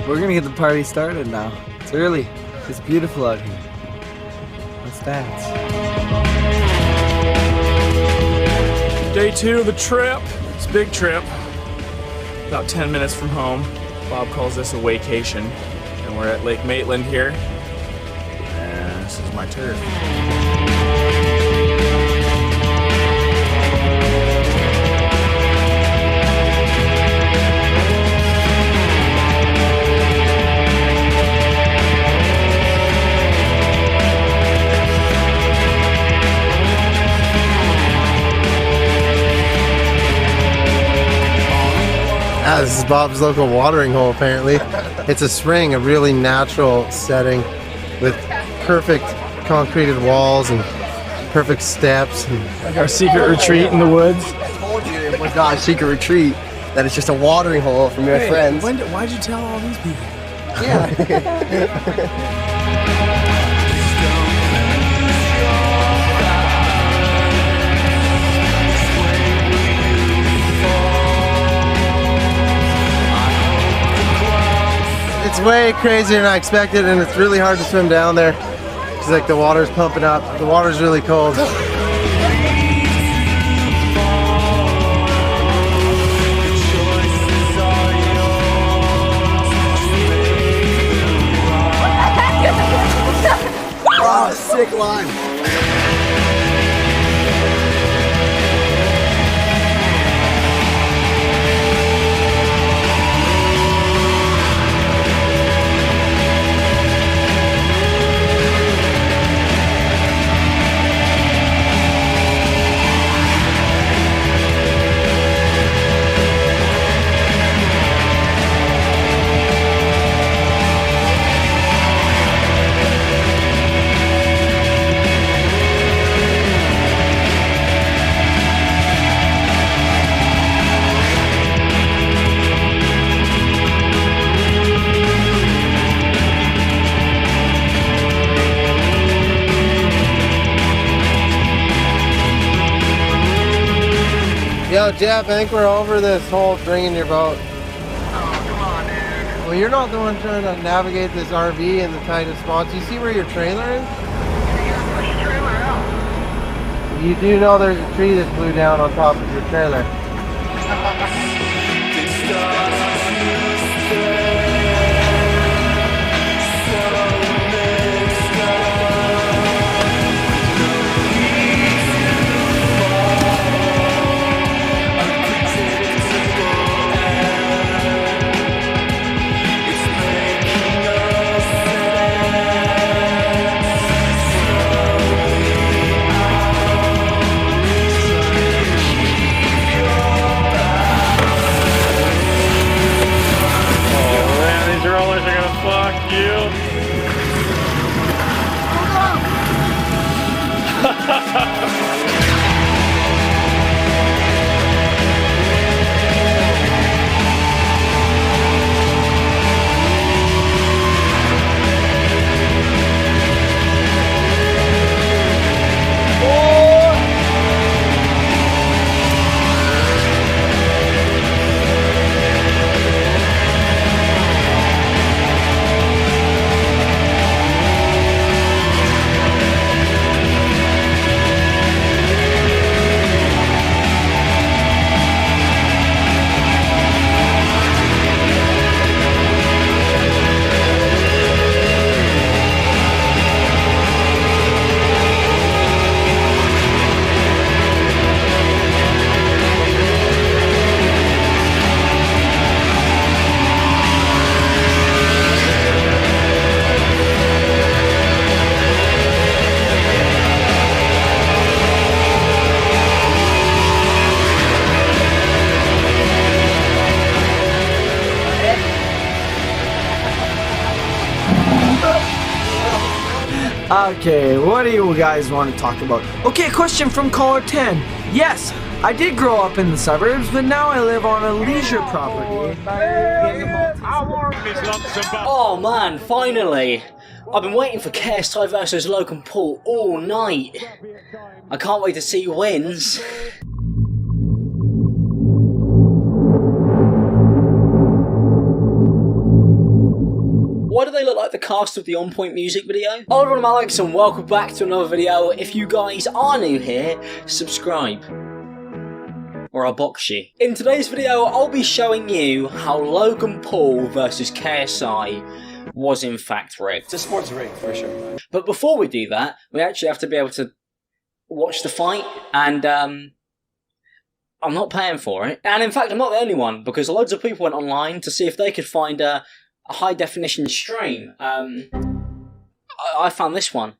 We're gonna get the party started now. It's early. It's beautiful out here. Let's dance. Day 2 of the trip. It's a big trip. About 10 minutes from home. Bob calls this a vacation. And we're at Lake Maitland here. And this is my turf. This is Bob's local watering hole, apparently. It's a spring, a really natural setting with perfect concreted walls and perfect steps. Like our secret retreat in the woods. I told you it was not a secret retreat, that it's just a watering hole from your friends. Why'd you tell all these people? Yeah. It's way crazier than I expected, and it's really hard to swim down there. It's like the water's pumping up. The water's really cold. Oh, sick line. Yo, Jeff, I think we're over this whole bringing your boat. Oh, come on, dude. Well, you're not the one trying to navigate this RV in the tightest spots. You see where your trailer is? Push your trailer out. You do know there's a tree that blew down on top of your trailer. Okay, what do you guys want to talk about? Okay, question from caller 10. Yes, I did grow up in the suburbs, but now I live on a leisure property. Oh man, finally! I've been waiting for KSI versus Logan Paul all night. I can't wait to see who wins. they look like the cast of the On Point music video? Oliver and Alex, and welcome back to another video. If you guys are new here, subscribe, or I'll box you. In today's video, I'll be showing you how Logan Paul versus KSI was in fact rigged. It's a sports rig, for sure. But before we do that, we actually have to be able to watch the fight, and I'm not paying for it. And in fact, I'm not the only one, because loads of people went online to see if they could find a high definition stream. I found this one.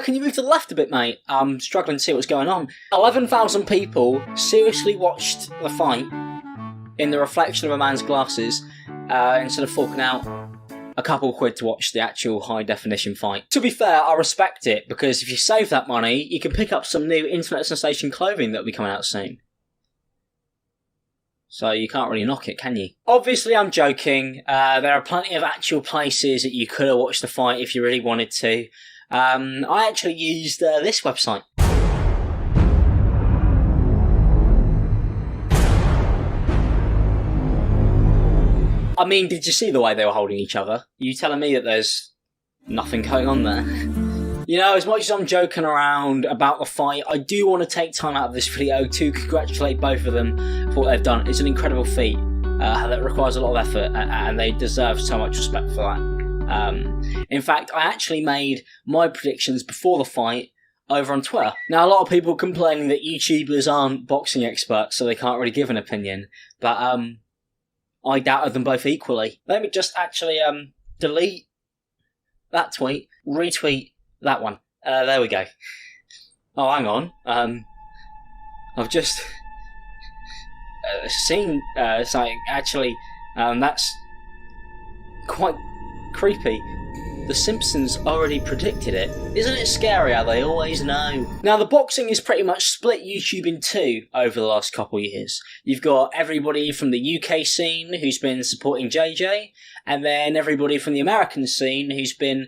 Can you move to the left a bit, mate? I'm struggling to see what's going on. 11,000 people seriously watched the fight in the reflection of a man's glasses instead of forking out a couple quid to watch the actual high definition fight. To be fair, I respect it, because if you save that money, you can pick up some new internet sensation clothing that will be coming out soon. So you can't really knock it, can you? Obviously, I'm joking. There are plenty of actual places that you could have watched the fight if you really wanted to. I actually used this website. I mean, did you see the way they were holding each other? You telling me that there's nothing going on there? You know, as much as I'm joking around about the fight, I do want to take time out of this video to congratulate both of them for what they've done. It's an incredible feat that requires a lot of effort, and they deserve so much respect for that. In fact, I actually made my predictions before the fight over on Twitter. Now, a lot of people complaining that YouTubers aren't boxing experts, so they can't really give an opinion, but I doubted them both equally. Let me just actually delete that tweet, retweet that one. There we go. Oh, hang on. I've just seen something. Actually, that's quite creepy. The Simpsons already predicted it. Isn't it scary how they always know? Now, the boxing is pretty much split YouTube in two over the last couple of years. You've got everybody from the UK scene who's been supporting JJ, and then everybody from the American scene who's been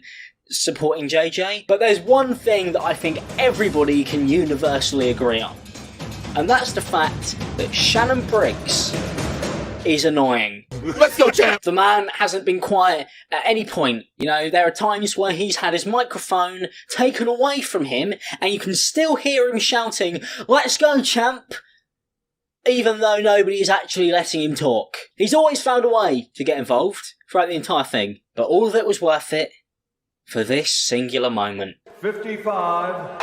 supporting JJ. But there's one thing that I think everybody can universally agree on, and that's the fact that Shannon Briggs is annoying. Let's go, champ! The man hasn't been quiet at any point. You know, there are times where he's had his microphone taken away from him, and you can still hear him shouting, "Let's go, champ!" even though nobody is actually letting him talk. He's always found a way to get involved throughout the entire thing, but all of it was worth it for this singular moment. 55.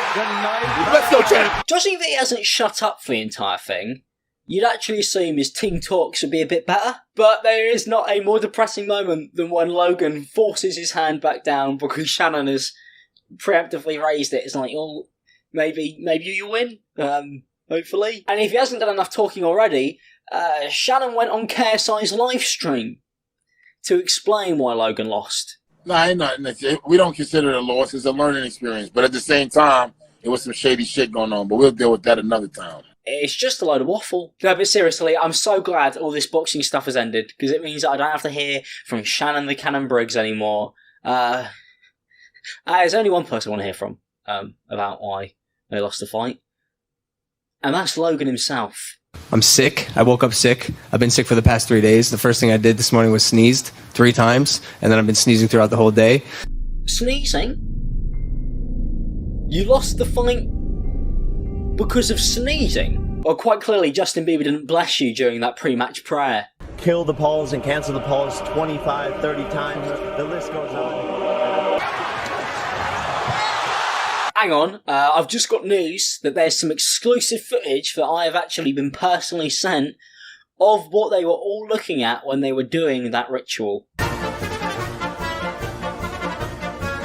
Let's go, champ! Judging that he hasn't shut up for the entire thing, you'd actually assume his team talks would be a bit better, but there is not a more depressing moment than when Logan forces his hand back down because Shannon has preemptively raised it. It's like, oh, maybe you win, hopefully. And if he hasn't done enough talking already, Shannon went on KSI's live stream to explain why Logan lost. No, ain't nothing. We don't consider it a loss. It's a learning experience. But at the same time, it was some shady shit going on. But we'll deal with that another time. It's just a load of waffle. No, but seriously, I'm so glad all this boxing stuff has ended, because it means that I don't have to hear from Shannon the Cannon Briggs anymore. There's only one person I want to hear from about why they lost the fight, and that's Logan himself. I'm sick. I woke up sick. I've been sick for the past 3 days. The first thing I did this morning was sneezed 3 times, and then I've been sneezing throughout the whole day. Sneezing? You lost the fight because of sneezing? Well, quite clearly Justin Bieber didn't bless you during that pre-match prayer. Kill the pause and cancel the pause 25, 30 times. The list goes on. Hang on, I've just got news that there's some exclusive footage that I have actually been personally sent of what they were all looking at when they were doing that ritual.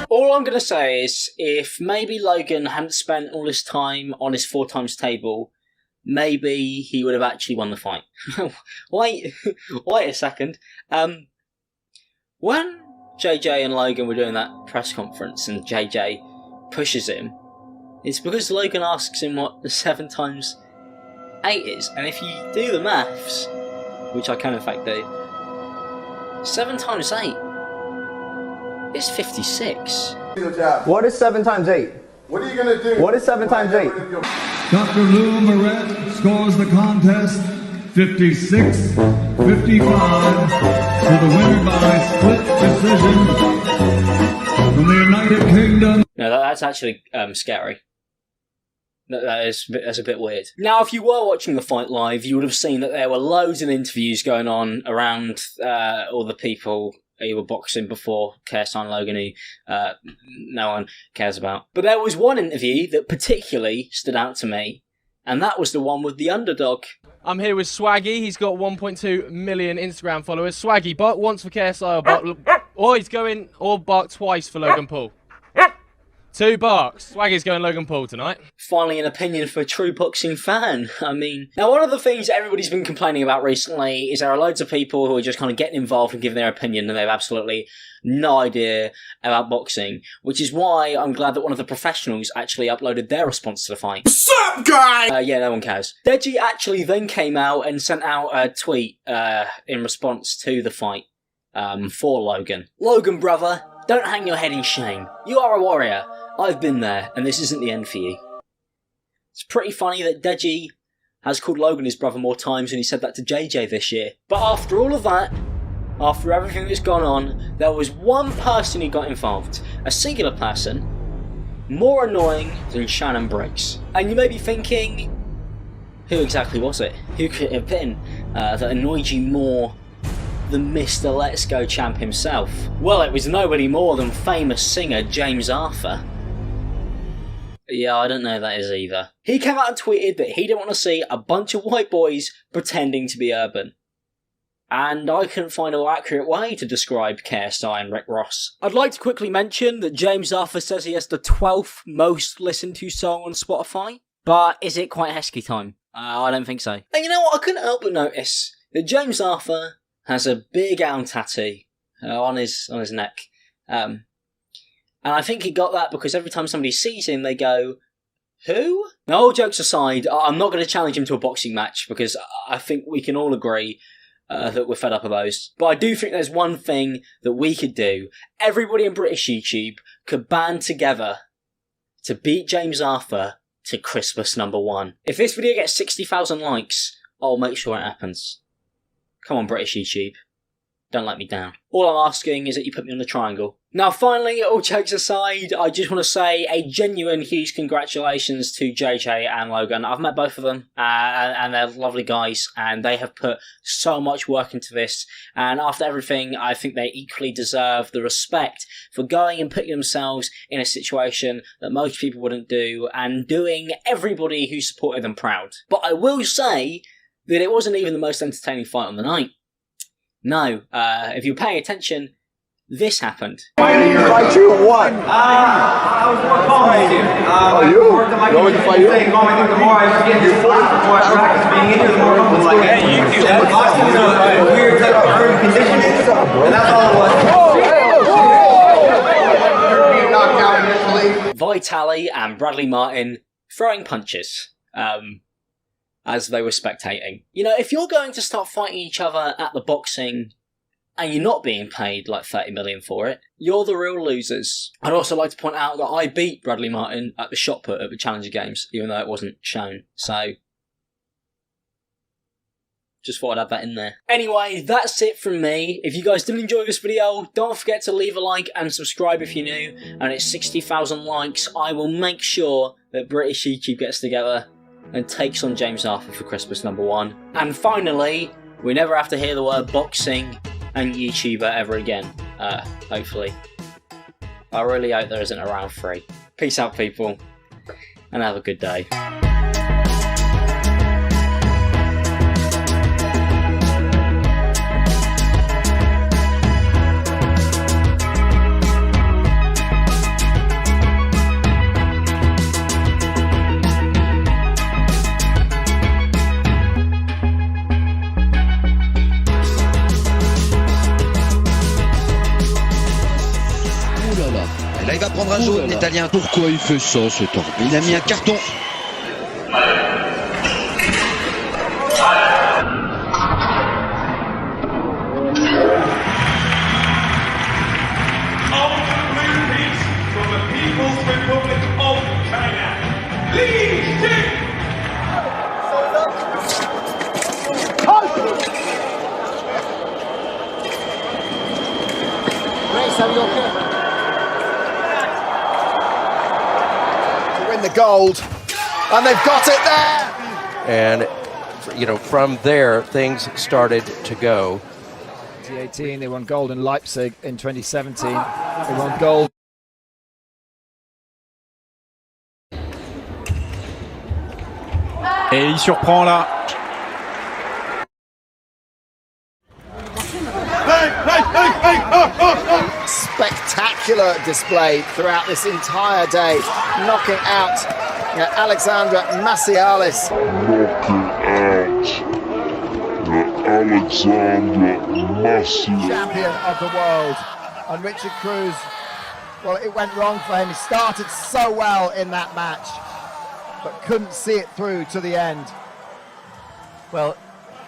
All I'm going to say is, if maybe Logan hadn't spent all his time on his 4 times table, maybe he would have actually won the fight. wait a second. When JJ and Logan were doing that press conference and JJ pushes him, it's because Logan asks him what the 7 times 8 is. And if you do the maths, which I can in fact do, 7 times 8 is 56. What is 7 times 8? What are you going to do? What is 7 times 8? Dr. Lou Moret scores the contest 56-55 for the winner by split decision from the United Kingdom. No, that's actually scary. That's a bit weird. Now, if you were watching the fight live, you would have seen that there were loads of interviews going on around all the people who were boxing before KSI and Logan, who no one cares about. But there was one interview that particularly stood out to me, and that was the one with the underdog. I'm here with Swaggy. He's got 1.2 million Instagram followers. Swaggy, bark once for KSI or he's going or bark twice for Logan Paul. 2 barks. Swaggy's going Logan Paul tonight. Finally, an opinion for a true boxing fan. I mean, now one of the things everybody's been complaining about recently is there are loads of people who are just kind of getting involved and giving their opinion, and they have absolutely no idea about boxing, which is why I'm glad that one of the professionals actually uploaded their response to the fight. What's up, guy? Yeah, no one cares. Deji actually then came out and sent out a tweet in response to the fight for Logan. Logan, brother, don't hang your head in shame. You are a warrior. I've been there, and this isn't the end for you. It's pretty funny that Deji has called Logan his brother more times than he said that to JJ this year. But after all of that, after everything that's gone on, there was one person who got involved. A singular person, more annoying than Shannon Briggs. And you may be thinking, who exactly was it? Who could it have been that annoyed you more than Mr. Let's Go champ himself? Well, it was nobody more than famous singer James Arthur. Yeah, I don't know who that is either. He came out and tweeted that he didn't want to see a bunch of white boys pretending to be urban. And I couldn't find a more accurate way to describe KSI and Rick Ross. I'd like to quickly mention that James Arthur says he has the 12th most listened to song on Spotify. But is it quite Heskey time? I don't think so. And you know what? I couldn't help but notice that James Arthur has a big owl tattoo on his neck. And I think he got that because every time somebody sees him, they go, who? Now, all jokes aside, I'm not going to challenge him to a boxing match because I think we can all agree that we're fed up of those. But I do think there's one thing that we could do. Everybody in British YouTube could band together to beat James Arthur to Christmas #1. If this video gets 60,000 likes, I'll make sure it happens. Come on, British YouTube. Don't let me down. All I'm asking is that you put me on the triangle. Now, finally, all jokes aside, I just want to say a genuine huge congratulations to JJ and Logan. I've met both of them, and they're lovely guys, and they have put so much work into this. And after everything, I think they equally deserve the respect for going and putting themselves in a situation that most people wouldn't do, and doing everybody who supported them proud. But I will say that it wasn't even the most entertaining fight on the night. No, if you're paying attention, this happened. Fight you or what? I was more calm here. You? Worked on my thing. I think the more I was getting your voice, the more I practiced being in here, the more comfortable. Like, hey, you do that. Boxing is a weird type of earned conditioning, and that's all it was. Vitali and Bradley Martin throwing punches. As they were spectating. You know, if you're going to start fighting each other at the boxing and you're not being paid like 30 million for it, you're the real losers. I'd also like to point out that I beat Bradley Martin at the shot put at the Challenger Games, even though it wasn't shown. So, just thought I'd add that in there. Anyway, that's it from me. If you guys did enjoy this video, don't forget to leave a like and subscribe if you're new. And at 60,000 likes, I will make sure that British YouTube gets together and takes on James Arthur for Christmas #1. And finally, we never have to hear the word boxing and YouTuber ever again. Hopefully. I really hope there isn't a round 3. Peace out, people, and have a good day. Là, il va prendre un jaune, l'Italien. Pourquoi il fait ça, cet homme? Il a mis un carton. To win the gold, and they've got it there. And, you know, from there, things started to go. 2018, they won gold in Leipzig. In 2017, they won gold. Et il surprend là. Spectacular display throughout this entire day, knocking out Alexandra Massialis. Champion of the world. And Richard Cruz, well, it went wrong for him. He started so well in that match, but couldn't see it through to the end. Well,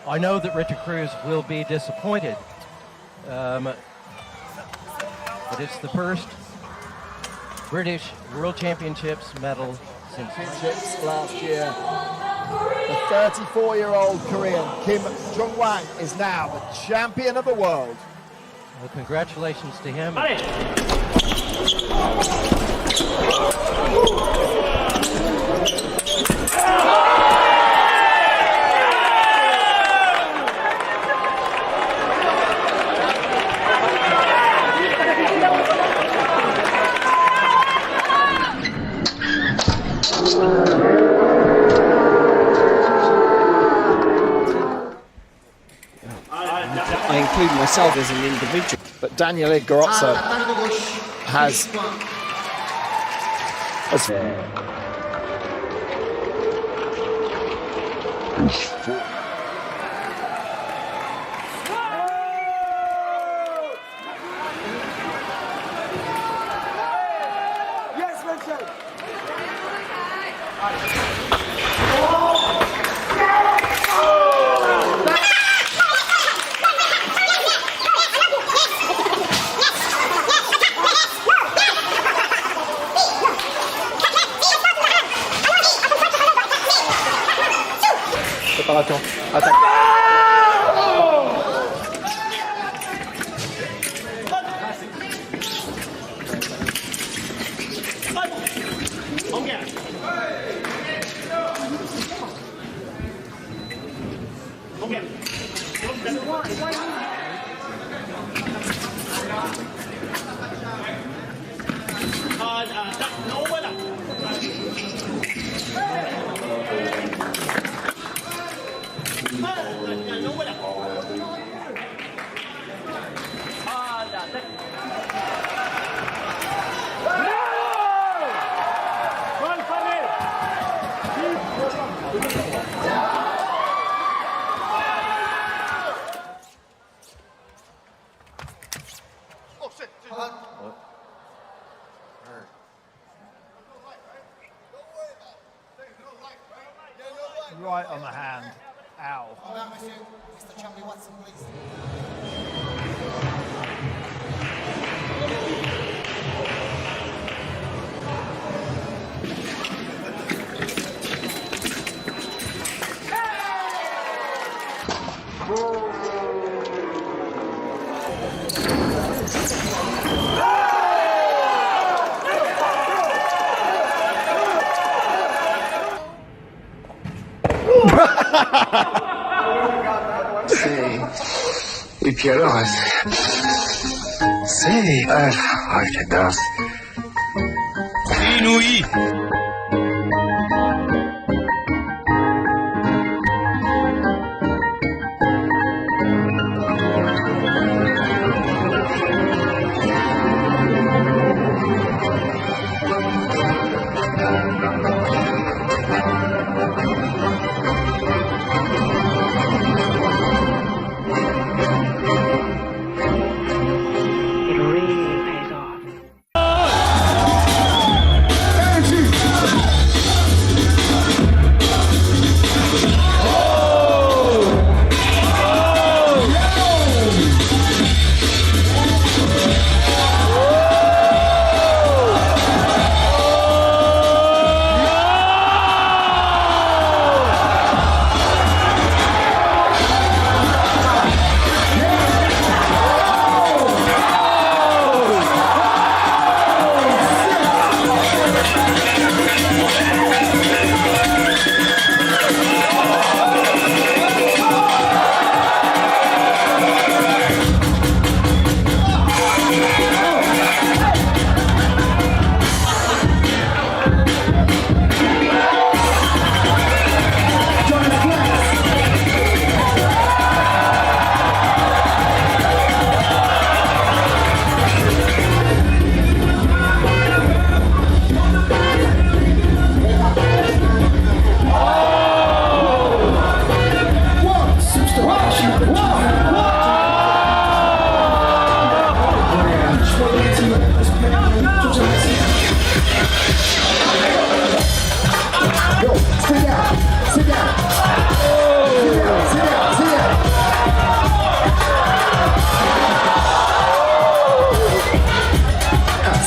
I know that Richard Cruz will be disappointed. But it's the first British World Championships medal since Championships last year. The 34-year-old Korean Kim Jung-wang is now the champion of the world. Well, congratulations to him. I include myself as an individual. But Daniele Garozzo has Préparation. Attaque. right on the hand. Ow. ¿Y qué harás? Sí, ay, qué das. Inouï.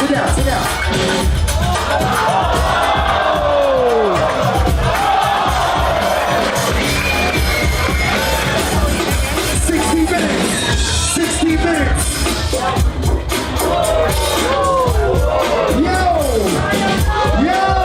sit down, sit down. 60 minutes. 60 minutes. Yo! Yo!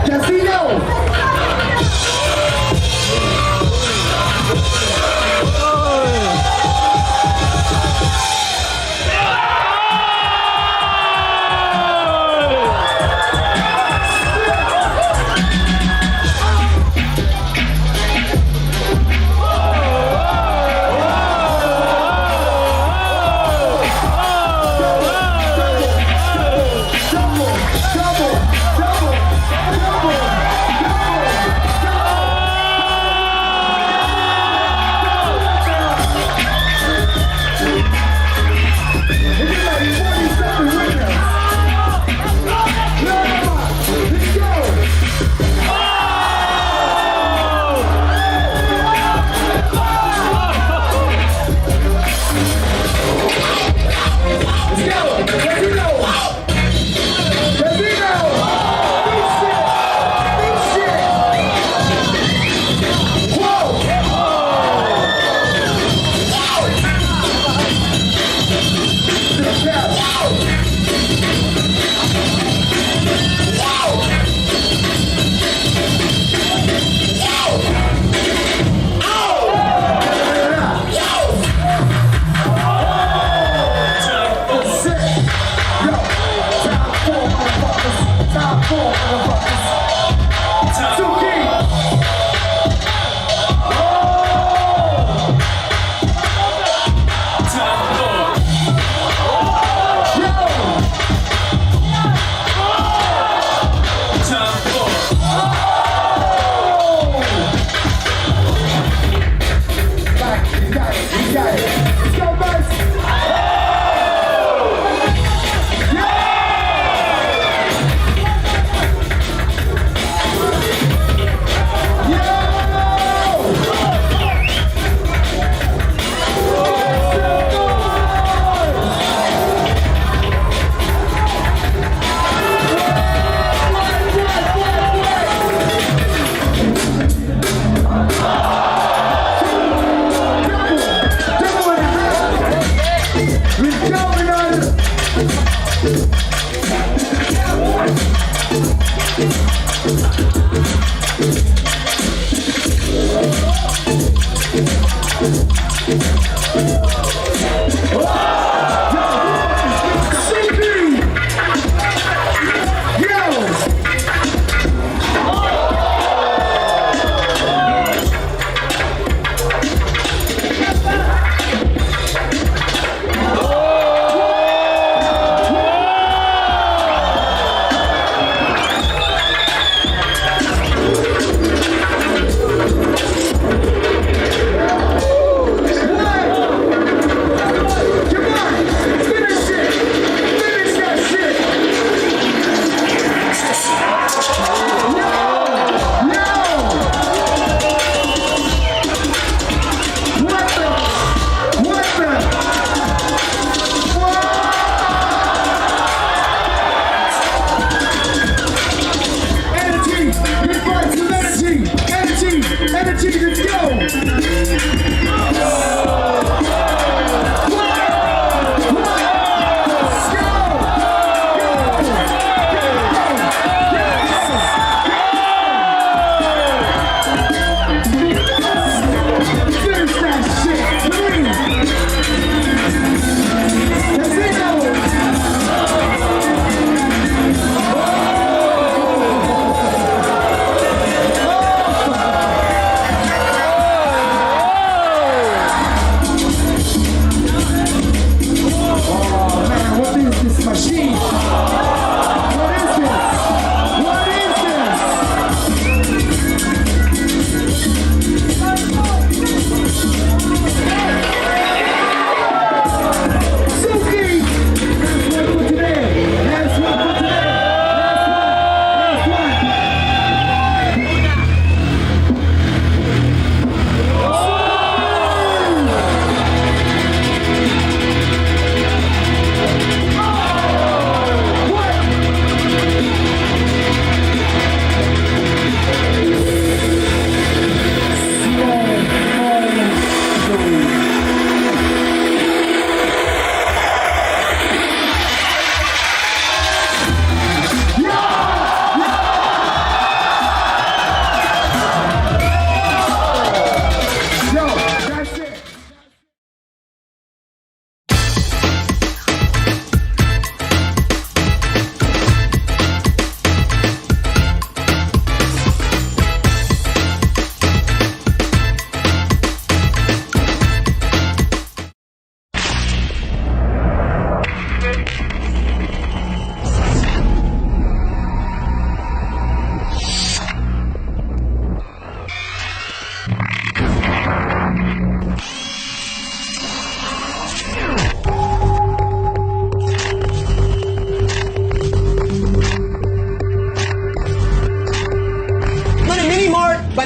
Casino!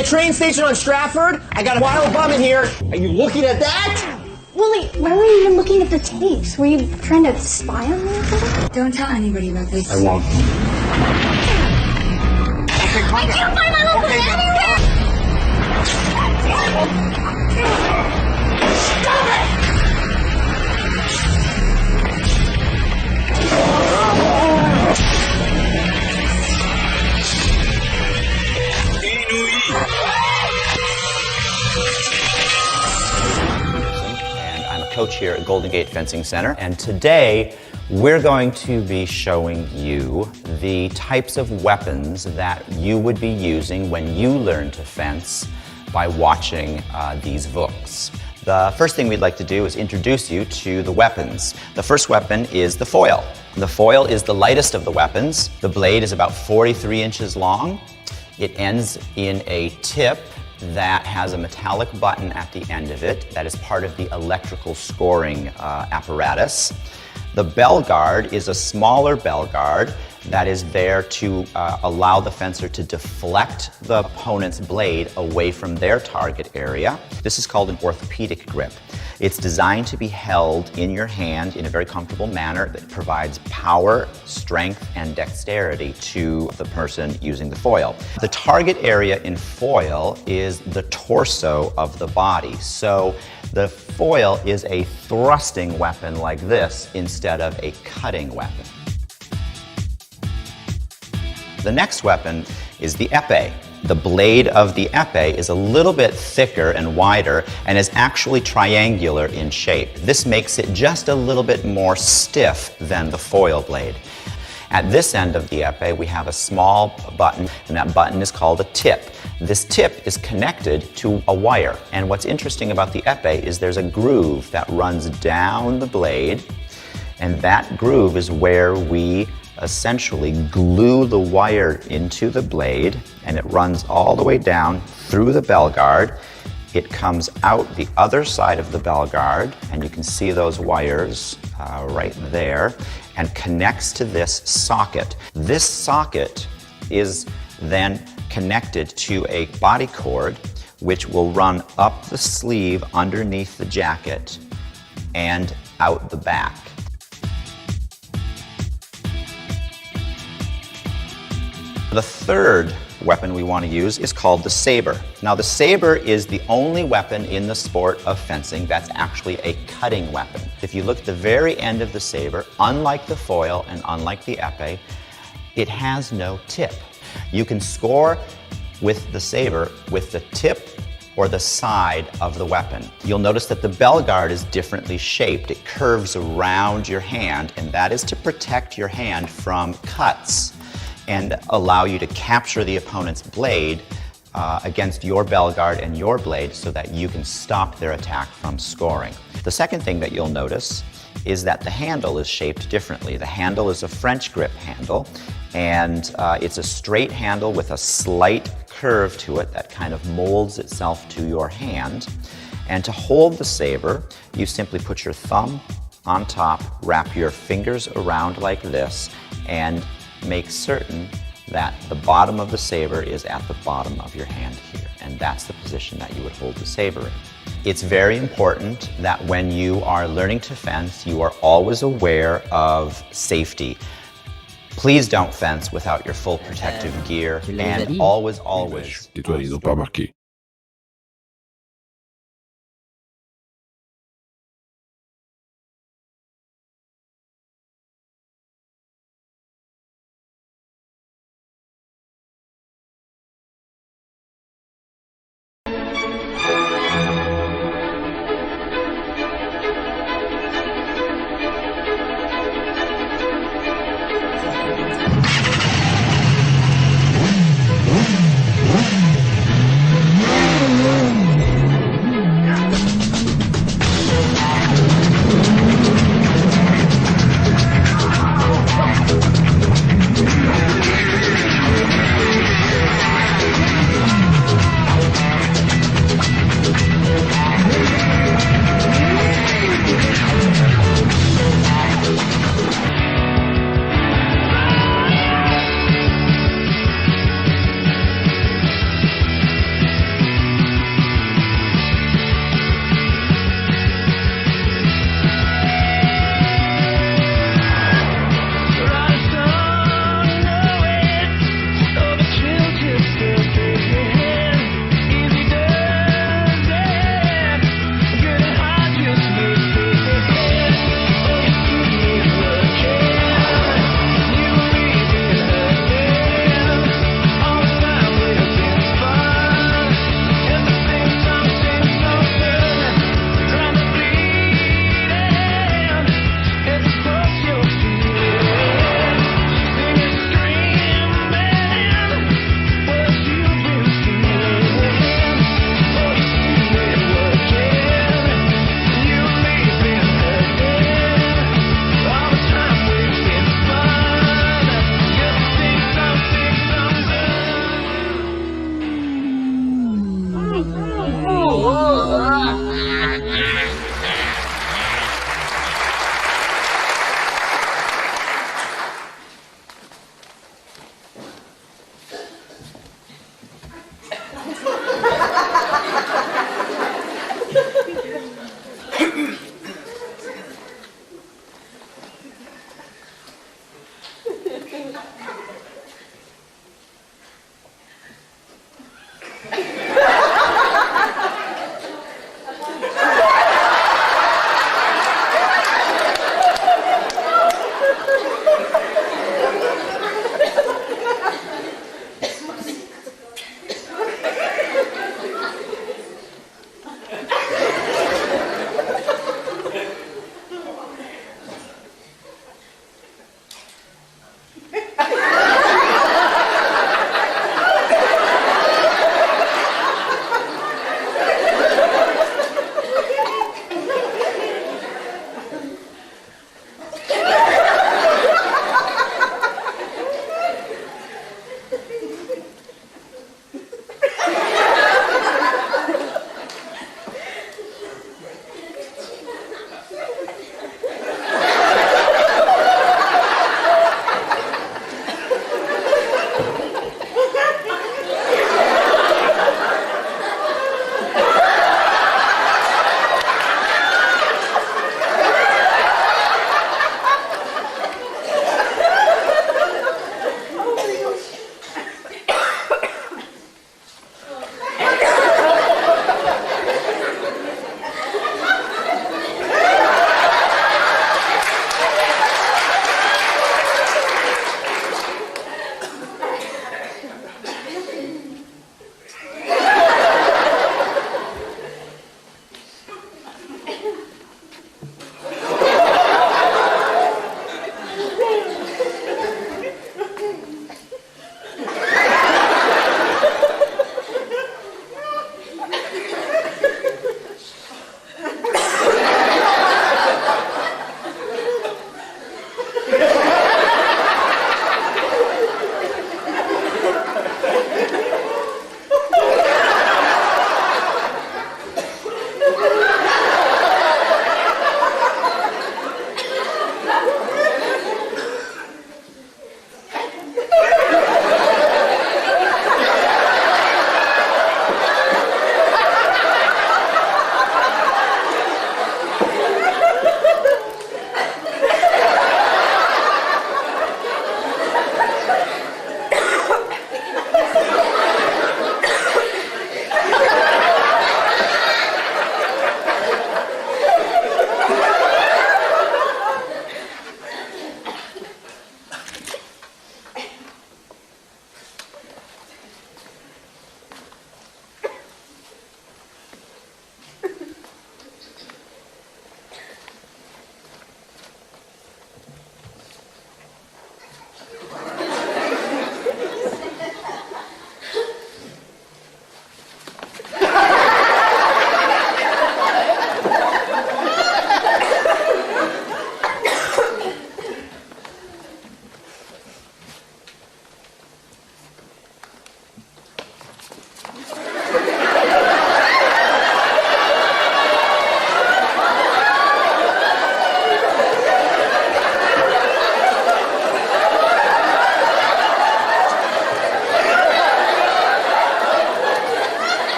the train station on Stratford. I got a wild bum in here. Are you looking at that? Willie, why were you even looking at the tapes? Were you trying to spy on me or something? Don't tell anybody about this. I won't. Okay, calm down. I can't find my little friend anywhere! Stop it! And I'm a coach here at Golden Gate Fencing Center, and today we're going to be showing you the types of weapons that you would be using when you learn to fence by watching these books. The first thing we'd like to do is introduce you to the weapons. The first weapon is the foil. The foil is the lightest of the weapons. The blade is about 43 inches long. It ends in a tip that has a metallic button at the end of it that is part of the electrical scoring apparatus. The bell guard is a smaller bell guard that is there to allow the fencer to deflect the opponent's blade away from their target area. This is called an orthopedic grip. It's designed to be held in your hand in a very comfortable manner that provides power, strength, and dexterity to the person using the foil. The target area in foil is the torso of the body. So the foil is a thrusting weapon like this instead of a cutting weapon. The next weapon is the epee. The blade of the epee is a little bit thicker and wider and is actually triangular in shape. This makes it just a little bit more stiff than the foil blade. At this end of the epee, we have a small button, and that button is called a tip. This tip is connected to a wire, and what's interesting about the epee is there's a groove that runs down the blade, and that groove is where we essentially glue the wire into the blade, and it runs all the way down through the bell guard. It comes out the other side of the bell guard, and you can see those wires right there, and connects to this socket. This socket is then connected to a body cord, which will run up the sleeve underneath the jacket and out the back. The third weapon we want to use is called the saber. Now, the saber is the only weapon in the sport of fencing that's actually a cutting weapon. If you look at the very end of the saber, unlike the foil and unlike the epee, it has no tip. You can score with the saber with the tip or the side of the weapon. You'll notice that the bell guard is differently shaped. It curves around your hand, and that is to protect your hand from cuts and allow you to capture the opponent's blade against your bell guard and your blade so that you can stop their attack from scoring. The second thing that you'll notice is that the handle is shaped differently. The handle is a French grip handle, and it's a straight handle with a slight curve to it that kind of molds itself to your hand. And to hold the saber, you simply put your thumb on top, wrap your fingers around like this, and make certain that the bottom of the saber is at the bottom of your hand here, and that's the position that you would hold the saber in. It's very important that when you are learning to fence, you are always aware of safety. Please don't fence without your full protective gear, and always, Tais-toi, ils ont pas remarqué.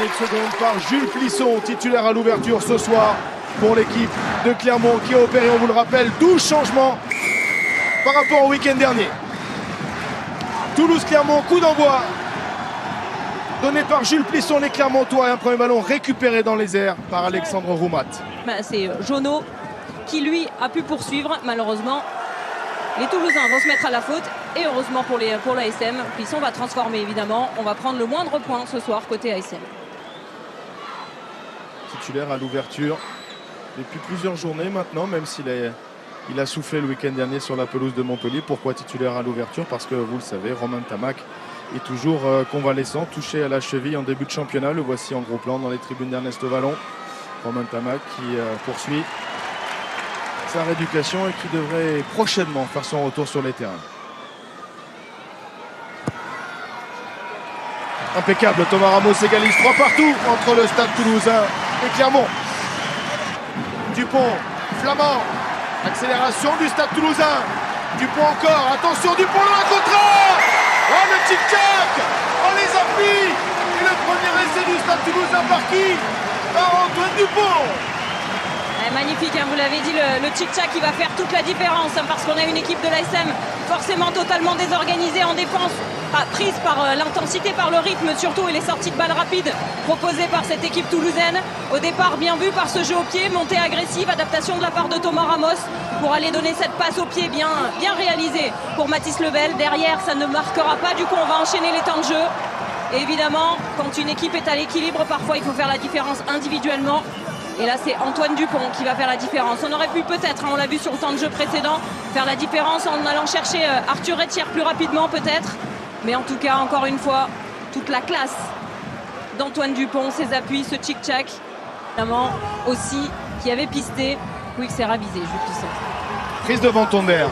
poignée de secondes par Jules Plisson, titulaire à l'ouverture ce soir pour l'équipe de Clermont qui a opéré, on vous le rappelle, 12 changements par rapport au week-end dernier. Toulouse-Clermont, coup d'envoi donné par Jules Plisson, les Clermontois, et un premier ballon récupéré dans les airs par Alexandre Roumat. C'est Jono qui lui a pu poursuivre. Malheureusement, les Toulousains vont se mettre à la faute, et heureusement pour l'ASM, Plisson va transformer évidemment. On va prendre le moindre point ce soir côté ASM. Titulaire à l'ouverture depuis plusieurs journées maintenant, même s'il a soufflé le week-end dernier sur la pelouse de Montpellier. Pourquoi titulaire à l'ouverture? Parce que vous le savez, Romain Tamac est toujours convalescent, touché à la cheville en début de championnat. Le voici en gros plan dans les tribunes d'Ernesto Vallon. Romain Tamac qui poursuit sa rééducation et qui devrait prochainement faire son retour sur les terrains. Impeccable, Thomas Ramos égalise 3 partout entre le stade toulousain et Clermont. Dupont, Flamand, accélération du stade toulousain. Dupont encore, attention Dupont dans la contre. Oh le tic-tac, oh les appuis. Et le premier essai du stade toulousain par qui? Par Antoine Dupont. Magnifique, hein, vous l'avez dit, le tic-tac qui va faire toute la différence, hein, parce qu'on a une équipe de l'ASM forcément totalement désorganisée en défense, prise par l'intensité, par le rythme surtout, et les sorties de balles rapides proposées par cette équipe toulousaine. Au départ, bien vu par ce jeu au pied, montée agressive, adaptation de la part de Thomas Ramos pour aller donner cette passe au pied bien réalisée pour Mathis Lebel. Derrière, ça ne marquera pas, du coup on va enchaîner les temps de jeu. Et évidemment, quand une équipe est à l'équilibre, parfois il faut faire la différence individuellement. Et là, c'est Antoine Dupont qui va faire la différence. On aurait pu peut-être, hein, on l'a vu sur le temps de jeu précédent, faire la différence en allant chercher Arthur Etière plus rapidement peut-être. Mais en tout cas, encore une fois, toute la classe d'Antoine Dupont, ses appuis, ce tic-tac. Évidemment aussi, qui avait pisté. Oui, c'est ravisé, Jules Plisson. Prise devant Tonder.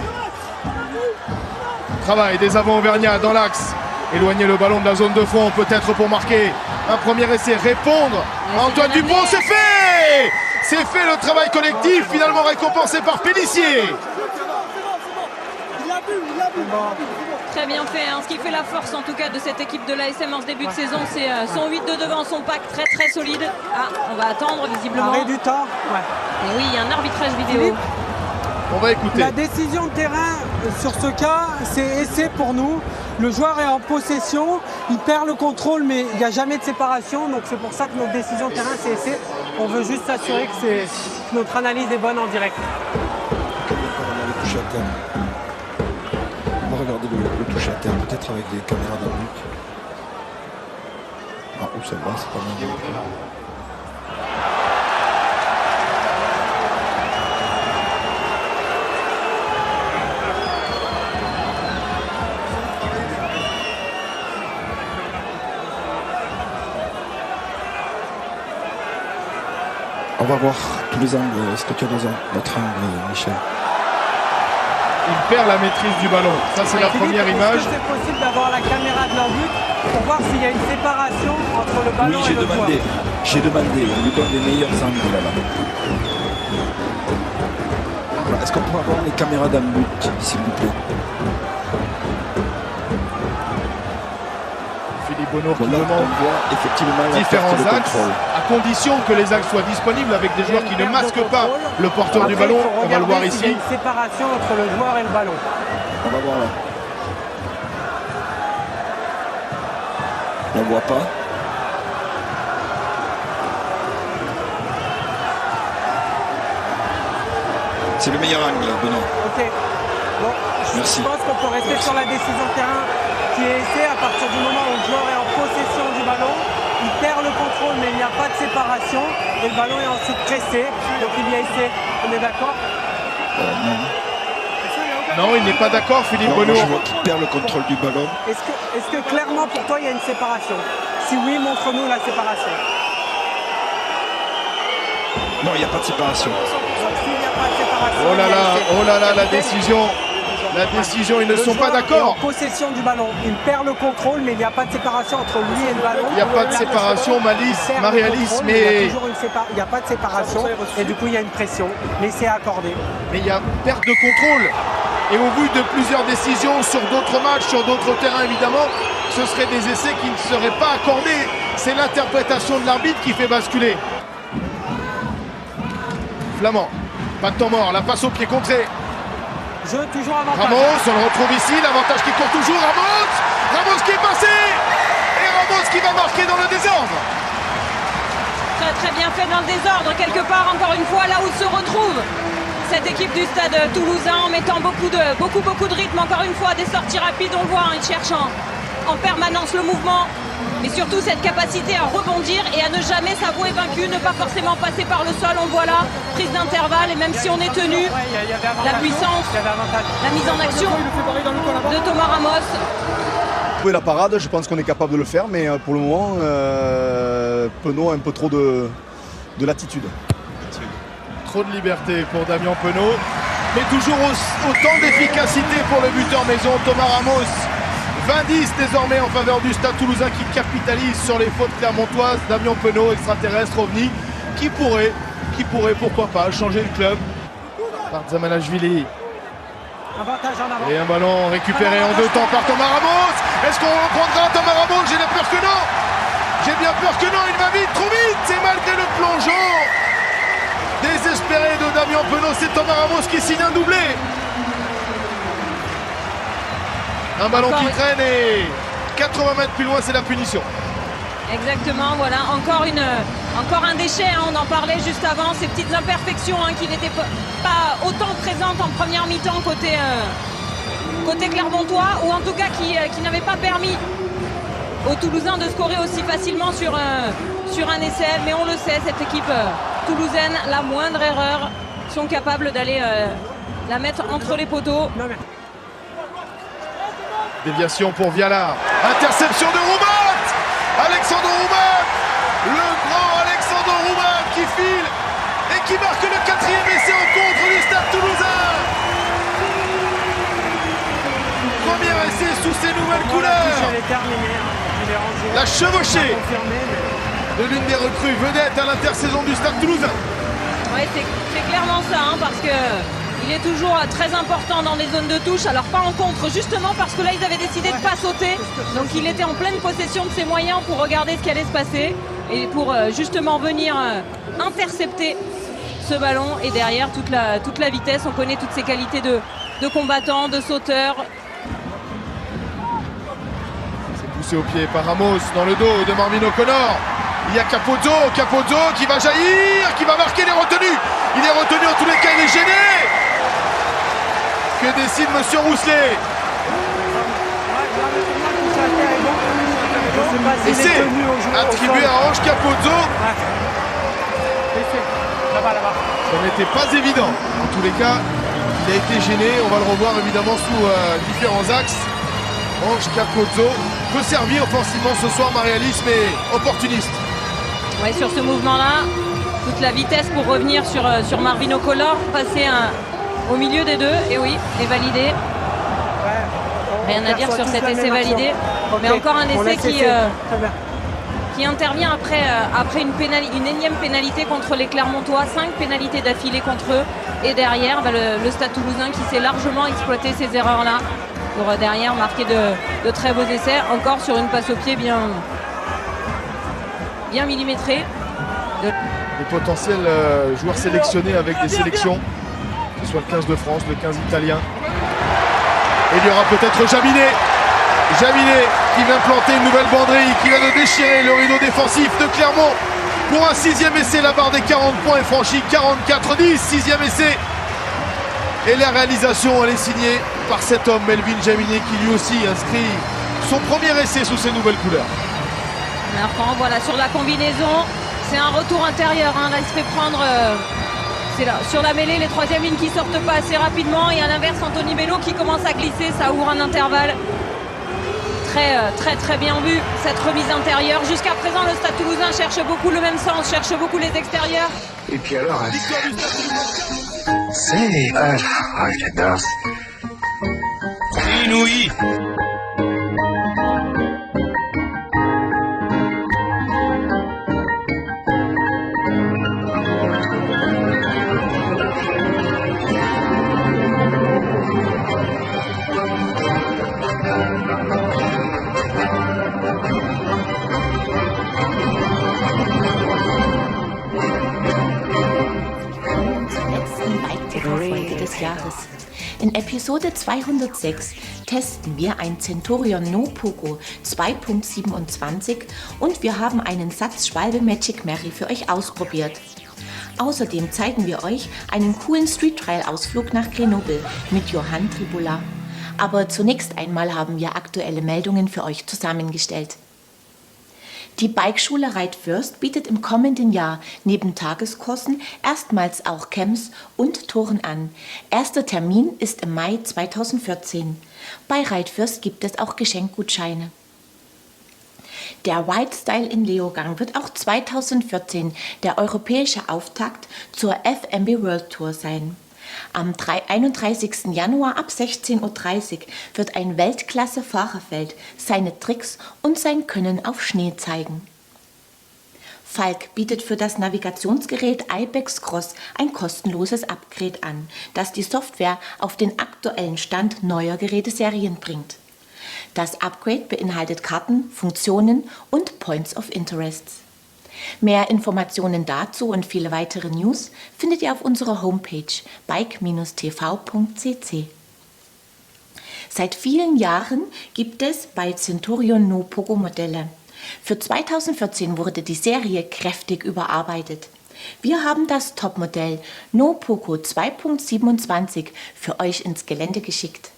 Travail des avants auvergnats dans l'axe. Éloigner le ballon de la zone de fond, peut-être pour marquer un premier essai. Répondre à Antoine Dupont, c'est fait. C'est fait, le travail collectif, finalement récompensé par Pélissier. Très bien fait, hein. Ce qui fait la force en tout cas de cette équipe de l'ASM en ce début de saison, c'est son 8 de devant, son pack très très solide. Ah, on va attendre visiblement. Arrêt du temps. Ouais. Et oui, il y a un arbitrage vidéo. On va écouter. La décision de terrain sur ce cas, c'est essai pour nous. Le joueur est en possession, il perd le contrôle, mais il n'y a jamais de séparation. Donc c'est pour ça que notre décision de terrain, c'est essai. On veut juste s'assurer que notre analyse est bonne en direct. On va regarder le toucher à terre, peut-être avec des caméras dans le but. Ah, où ça va, c'est pas mal. On va voir tous les angles. Est-ce que tu as notre angle, Michel? Il perd la maîtrise du ballon. Ça, c'est la première image. Est-ce que c'est possible d'avoir la caméra de leur but pour voir s'il y a une séparation entre le ballon et le joueur? J'ai demandé. On lui donne les meilleurs angles là-bas. Voilà. Est-ce qu'on peut avoir les caméras dans le but, s'il vous plaît? Bonheur qui demande effectivement différents axes, à condition que les axes soient disponibles avec des joueurs qui ne masquent pas le porteur du ballon. On va le voir ici. Il y a une séparation entre le joueur et le ballon. On va voir là. On ne voit pas. C'est le meilleur angle, Benoît. Ok. Bon, merci. Je pense qu'on peut rester sur la décision de terrain qui est essai à partir du moment où le joueur est en possession du ballon. Il perd le contrôle, mais il n'y a pas de séparation. Et le ballon est ensuite pressé. Donc il y a essai. On est d'accord? Non, il n'est pas d'accord, Philippe Bonneau. Je vois qu'il perd le contrôle du ballon. Est-ce que clairement pour toi il y a une séparation? Si oui, montre-nous la séparation. Non, il n'y a pas de séparation. S'il n'y a pas de séparation, oh là là, la décision. La décision, ils ne sont pas d'accord. En possession du ballon, il perd le contrôle, mais il n'y a pas de séparation entre lui et le ballon. Il n'y a pas de séparation, Marie-Alice, mais il n'y a pas de séparation et du coup il y a une pression. L'essai accordé. Mais il y a perte de contrôle. Et au vu de plusieurs décisions sur d'autres matchs, sur d'autres terrains évidemment, ce seraient des essais qui ne seraient pas accordés c'est l'interprétation de l'arbitre qui fait basculer. Flamand, pas de temps mort, la passe au pied contré. Jeu toujours avantage. Ramos, on le retrouve ici, l'avantage qui court toujours. Ramos qui est passé. Et Ramos qui va marquer dans le désordre. Très très bien fait dans le désordre, quelque part encore une fois là où se retrouve cette équipe du stade toulousain en mettant beaucoup de rythme, encore une fois des sorties rapides, on le voit, ils cherchent en permanence le mouvement, mais surtout cette capacité à rebondir et à ne jamais s'avouer vaincu, ne pas forcément passer par le sol, on voit là, prise d'intervalle, et même si on est tenu, la puissance, la mise en action de Thomas Ramos. La parade, je pense qu'on est capable de le faire, mais pour le moment, Penaud a un peu trop de latitude. Trop de liberté pour Damien Penaud, mais toujours autant d'efficacité pour le buteur maison Thomas Ramos. 20-10 désormais en faveur du Stade Toulousain qui capitalise sur les fautes clermontoises. Damien Penaud, extraterrestre, ovni, qui pourrait, pourquoi pas, changer le club. Par Zamanashvili. Avantage en avant. Et un ballon récupéré en deux temps par Thomas Ramos. Est-ce qu'on reprendra Thomas Ramos? J'ai peur que non. J'ai bien peur que non, il va vite, trop vite. C'est malgré le plongeon désespéré de Damien Penaud, c'est Thomas Ramos qui signe un doublé. Un ballon qui traîne et 80 mètres plus loin, c'est la punition. Exactement, voilà, encore un déchet, hein, on en parlait juste avant, ces petites imperfections hein, qui n'étaient pas autant présentes en première mi-temps côté clermontois, ou en tout cas qui n'avaient pas permis aux Toulousains de scorer aussi facilement sur un essai, mais on le sait, cette équipe toulousaine, la moindre erreur, sont capables d'aller la mettre entre les poteaux. Déviation pour Viala, interception de Roubat, Alexandre Roubat, le grand Alexandre Roubat qui file et qui marque le 4e essai en contre du Stade Toulousain. Premier essai sous ses nouvelles couleurs. La chevauchée de l'une des recrues vedettes à l'intersaison du Stade Toulousain. Ouais, c'est clairement ça, hein, parce que il est toujours très important dans les zones de touche, alors pas en contre, justement parce que là ils avaient décidé de ne pas sauter, donc il était en pleine possession de ses moyens pour regarder ce qui allait se passer et pour justement venir intercepter ce ballon, et derrière toute la vitesse, on connaît toutes ses qualités de combattant, de sauteur. C'est poussé au pied par Ramos dans le dos de Marvin O'Connor. Il y a Capozzo qui va jaillir, qui va marquer, il est retenu en tous les cas, il est gêné. Que décide Monsieur Rousselet? Et c'est attribué à Ange Capozzo. Ça n'était pas évident. En tous les cas, il a été gêné. On va le revoir évidemment sous différents axes. Ange Capozzo peut servir offensivement ce soir, Marialis, mais opportuniste. Ouais, sur ce mouvement-là, toute la vitesse pour revenir sur Marvin O'Connor, passer au milieu des deux, et oui, est validé. Rien à dire sur cet essai validé, mais encore un essai qui intervient après une énième pénalité contre les Clermontois, 5 pénalités d'affilée contre eux, et derrière le Stade Toulousain qui s'est largement exploité ces erreurs-là pour derrière marquer de très beaux essais, encore sur une passe au pied bien millimétrée. Les potentiels joueurs sélectionnés avec des sélections, que ce soit le 15 de France, le 15 italien. Et il y aura peut-être Jaminet qui vient planter une nouvelle banderille, qui vient de déchirer le rideau défensif de Clermont pour un 6e essai. La barre des 40 points est franchie, 44-10, 6e essai. Et la réalisation, elle est signée par cet homme, Melvin Jaminet, qui lui aussi inscrit son premier essai sous ses nouvelles couleurs. Marquant, voilà, sur la combinaison, c'est un retour intérieur, hein, là il se fait prendre, c'est là, sur la mêlée, les 3e lignes qui sortent pas assez rapidement, et à l'inverse Anthony Bello qui commence à glisser, ça ouvre un intervalle. Très bien vu cette remise intérieure. Jusqu'à présent le Stade Toulousain cherche beaucoup le même sens, cherche beaucoup les extérieurs. Et puis alors, c'est... Ah, j'adore. Inouï. des Jahres. In Episode 206 testen wir ein Centurion No Pogo 2.27 und wir haben einen Satz Schwalbe Magic Mary für euch ausprobiert. Außerdem zeigen wir euch einen coolen Street Trial Ausflug nach Grenoble mit Johann Tribula. Aber zunächst einmal haben wir aktuelle Meldungen für euch zusammengestellt. Die Bikeschule Reitfürst bietet im kommenden Jahr neben Tageskursen erstmals auch Camps und Touren an. Erster Termin ist im Mai 2014. Bei Reitfürst gibt es auch Geschenkgutscheine. Der Wild Style in Leogang wird auch 2014 der europäische Auftakt zur FMB World Tour sein. Am 31. Januar ab 16:30 Uhr wird ein Weltklasse-Fahrerfeld seine Tricks und sein Können auf Schnee zeigen. Falk bietet für das Navigationsgerät ibex Cross ein kostenloses Upgrade an, das die Software auf den aktuellen Stand neuer Geräteserien bringt. Das Upgrade beinhaltet Karten, Funktionen und Points of Interests. Mehr Informationen dazu und viele weitere News findet ihr auf unserer Homepage bike-tv.cc. Seit vielen Jahren gibt es bei Centurion No Pogo Modelle. Für 2014 wurde die Serie kräftig überarbeitet. Wir haben das Topmodell No Pogo 2.27 für euch ins Gelände geschickt.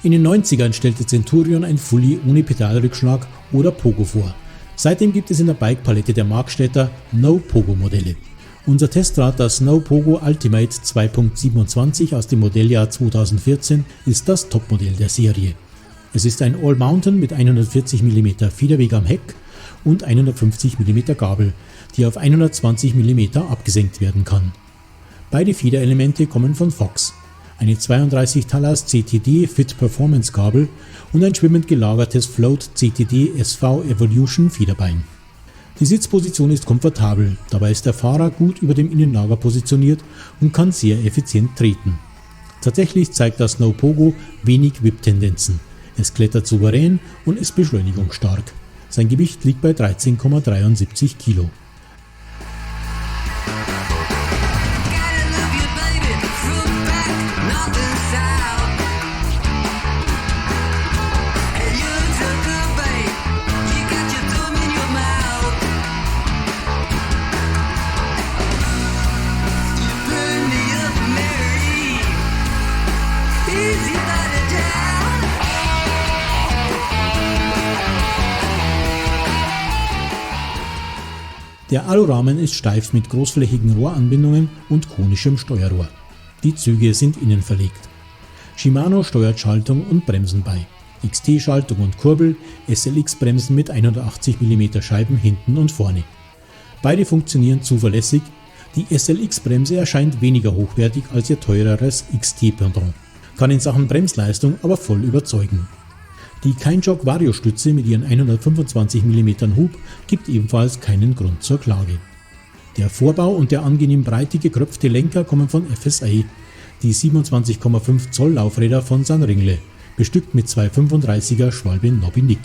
In den 90ern stellte Centurion ein Fully ohne Pedalrückschlag oder Pogo vor. Seitdem gibt es in der Bike-Palette der Marktstädter No-Pogo-Modelle. Unser Testrad, das No Pogo Ultimate 2.27 aus dem Modelljahr 2014, ist das Topmodell der Serie. Es ist ein All-Mountain mit 140 mm Federweg am Heck und 150 mm Gabel, die auf 120 mm abgesenkt werden kann. Beide Federelemente kommen von Fox. Eine 32 Talas CTD Fit Performance Kabel und ein schwimmend gelagertes Float CTD SV Evolution Federbein. Die Sitzposition ist komfortabel, dabei ist der Fahrer gut über dem Innenlager positioniert und kann sehr effizient treten. Tatsächlich zeigt das No Pogo wenig Whip-Tendenzen. Es klettert souverän und ist beschleunigungsstark. Sein Gewicht liegt bei 13,73 Kilo. Der Alurahmen ist steif mit großflächigen Rohranbindungen und konischem Steuerrohr. Die Züge sind innen verlegt. Shimano steuert Schaltung und Bremsen bei. XT-Schaltung und Kurbel, SLX-Bremsen mit 180 mm Scheiben hinten und vorne. Beide funktionieren zuverlässig. Die SLX-Bremse erscheint weniger hochwertig als ihr teureres XT-Pendant, kann in Sachen Bremsleistung aber voll überzeugen. Die Keinjok Vario-Stütze mit ihren 125 mm Hub gibt ebenfalls keinen Grund zur Klage. Der Vorbau und der angenehm breite gekröpfte Lenker kommen von FSA, die 27,5 Zoll Laufräder von Sanringle, bestückt mit zwei 35er Schwalbe Nobby-Nick.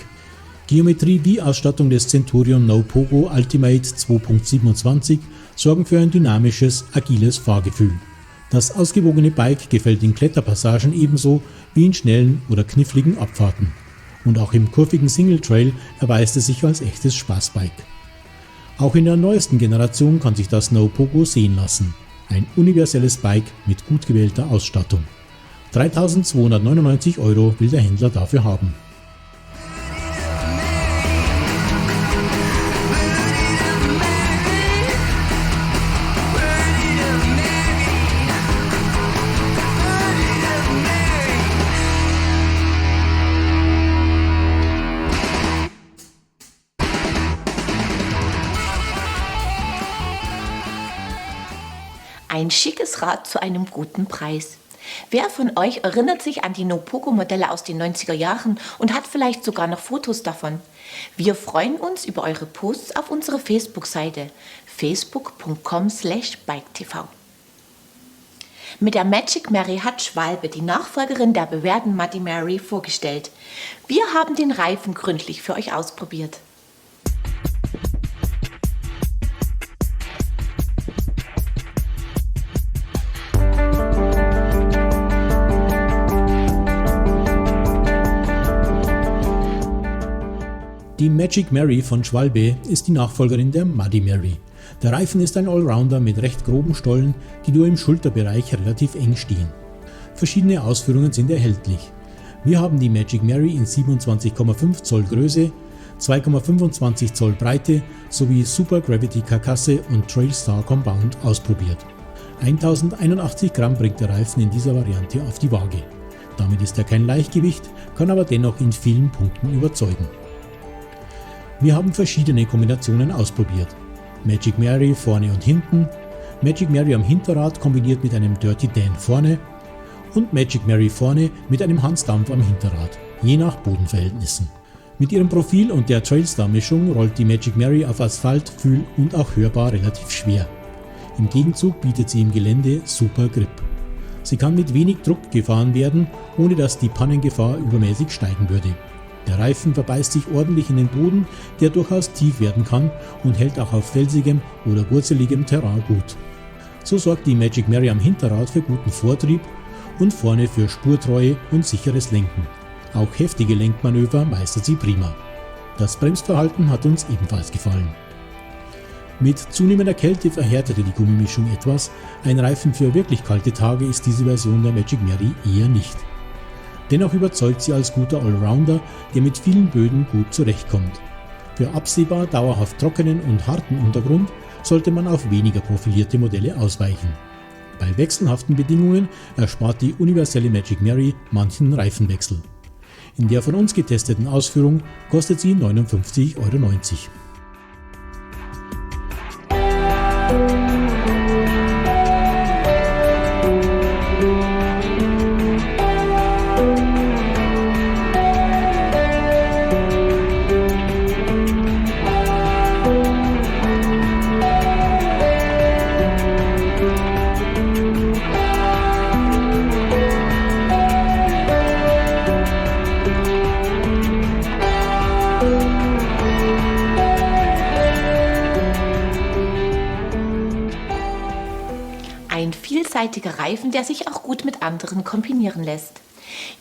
Geometrie wie Ausstattung des Centurion No Pogo Ultimate 2.27 sorgen für ein dynamisches, agiles Fahrgefühl. Das ausgewogene Bike gefällt in Kletterpassagen ebenso wie in schnellen oder kniffligen Abfahrten. Und auch im kurvigen Single Trail erweist es sich als echtes Spaßbike. Auch in der neuesten Generation kann sich das No Pogo sehen lassen. Ein universelles Bike mit gut gewählter Ausstattung. 3.299 € will der Händler dafür haben. Ein schickes Rad zu einem guten Preis. Wer von euch erinnert sich an die No-Poco-Modelle aus den 90er Jahren und hat vielleicht sogar noch Fotos davon? Wir freuen uns über eure Posts auf unserer Facebook-Seite facebook.com/biketv. Mit der Magic Mary hat Schwalbe, die Nachfolgerin der bewährten Muddy Mary, vorgestellt. Wir haben den Reifen gründlich für euch ausprobiert. Die Magic Mary von Schwalbe ist die Nachfolgerin der Muddy Mary. Der Reifen ist ein Allrounder mit recht groben Stollen, die nur im Schulterbereich relativ eng stehen. Verschiedene Ausführungen sind erhältlich. Wir haben die Magic Mary in 27,5 Zoll Größe, 2,25 Zoll Breite sowie Super Gravity Karkasse und Trailstar Compound ausprobiert. 1081 Gramm bringt der Reifen in dieser Variante auf die Waage. Damit ist er kein Leichtgewicht, kann aber dennoch in vielen Punkten überzeugen. Wir haben verschiedene Kombinationen ausprobiert. Magic Mary vorne und hinten, Magic Mary am Hinterrad kombiniert mit einem Dirty Dan vorne und Magic Mary vorne mit einem Hansdampf am Hinterrad, je nach Bodenverhältnissen. Mit ihrem Profil und der Trailstar-Mischung rollt die Magic Mary auf Asphalt, Fühl- und auch hörbar relativ schwer. Im Gegenzug bietet sie im Gelände super Grip. Sie kann mit wenig Druck gefahren werden, ohne dass die Pannengefahr übermäßig steigen würde. Der Reifen verbeißt sich ordentlich in den Boden, der durchaus tief werden kann und hält auch auf felsigem oder wurzeligem Terrain gut. So sorgt die Magic Mary am Hinterrad für guten Vortrieb und vorne für Spurtreue und sicheres Lenken. Auch heftige Lenkmanöver meistert sie prima. Das Bremsverhalten hat uns ebenfalls gefallen. Mit zunehmender Kälte verhärtete die Gummimischung etwas, ein Reifen für wirklich kalte Tage ist diese Version der Magic Mary eher nicht. Dennoch überzeugt sie als guter Allrounder, der mit vielen Böden gut zurechtkommt. Für absehbar dauerhaft trockenen und harten Untergrund sollte man auf weniger profilierte Modelle ausweichen. Bei wechselhaften Bedingungen erspart die universelle Magic Mary manchen Reifenwechsel. In der von uns getesteten Ausführung kostet sie 59,90 €. Ein vielseitiger Reifen, der sich auch gut mit anderen kombinieren lässt.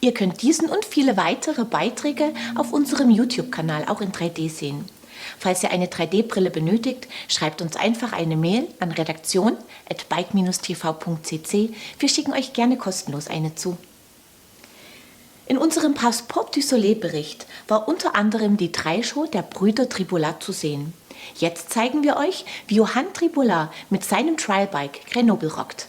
Ihr könnt diesen und viele weitere Beiträge auf unserem YouTube-Kanal auch in 3D sehen. Falls ihr eine 3D-Brille benötigt, schreibt uns einfach eine Mail an redaktion@bike-tv.cc. Wir schicken euch gerne kostenlos eine zu. In unserem Passport du Soleil-Bericht war unter anderem die Trailshow der Brüder Tribolat zu sehen. Jetzt zeigen wir euch, wie Johann Tribolat mit seinem Trialbike Grenoble rockt.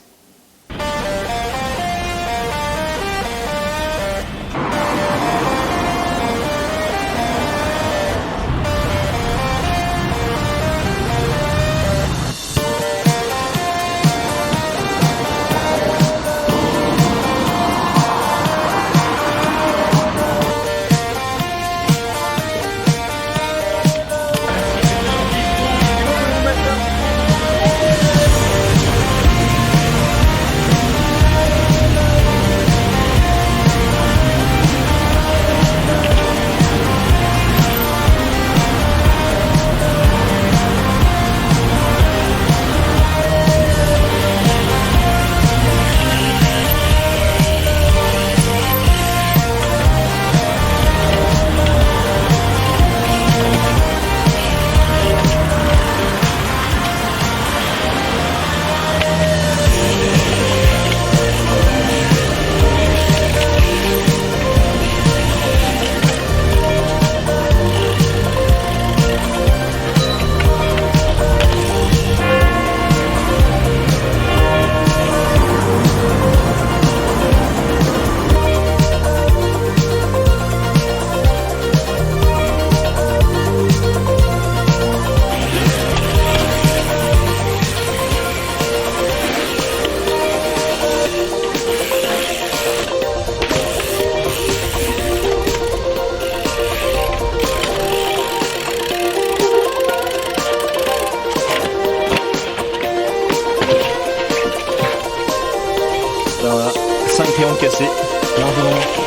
51 de cassé. Largement.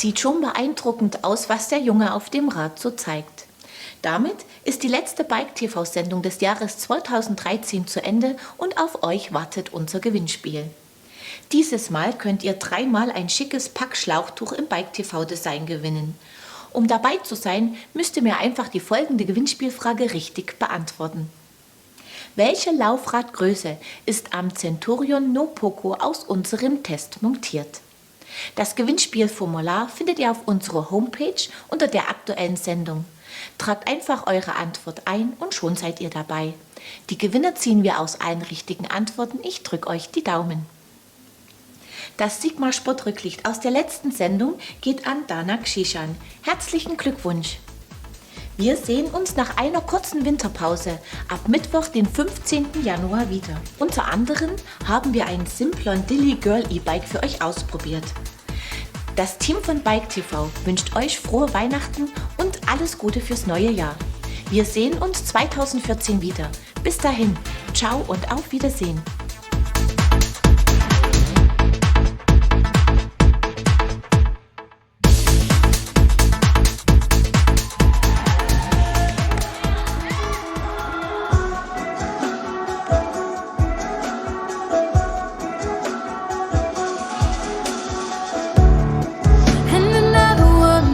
Sieht schon beeindruckend aus, was der Junge auf dem Rad so zeigt. Damit ist die letzte Bike-TV-Sendung des Jahres 2013 zu Ende und auf euch wartet unser Gewinnspiel. Dieses Mal könnt ihr 3-mal ein schickes Pack-Schlauchtuch im Bike-TV-Design gewinnen. Um dabei zu sein, müsst ihr mir einfach die folgende Gewinnspielfrage richtig beantworten. Welche Laufradgröße ist am Centurion No Poco aus unserem Test montiert? Das Gewinnspielformular findet ihr auf unserer Homepage unter der aktuellen Sendung. Tragt einfach eure Antwort ein und schon seid ihr dabei. Die Gewinner ziehen wir aus allen richtigen Antworten. Ich drücke euch die Daumen. Das Sigma Sportrücklicht aus der letzten Sendung geht an Dana Kshishan. Herzlichen Glückwunsch! Wir sehen uns nach einer kurzen Winterpause ab Mittwoch, den 15. Januar wieder. Unter anderem haben wir ein Simplon Dilly Girl E-Bike für euch ausprobiert. Das Team von Bike TV wünscht euch frohe Weihnachten und alles Gute fürs neue Jahr. Wir sehen uns 2014 wieder. Bis dahin, ciao und auf Wiedersehen. In the mud,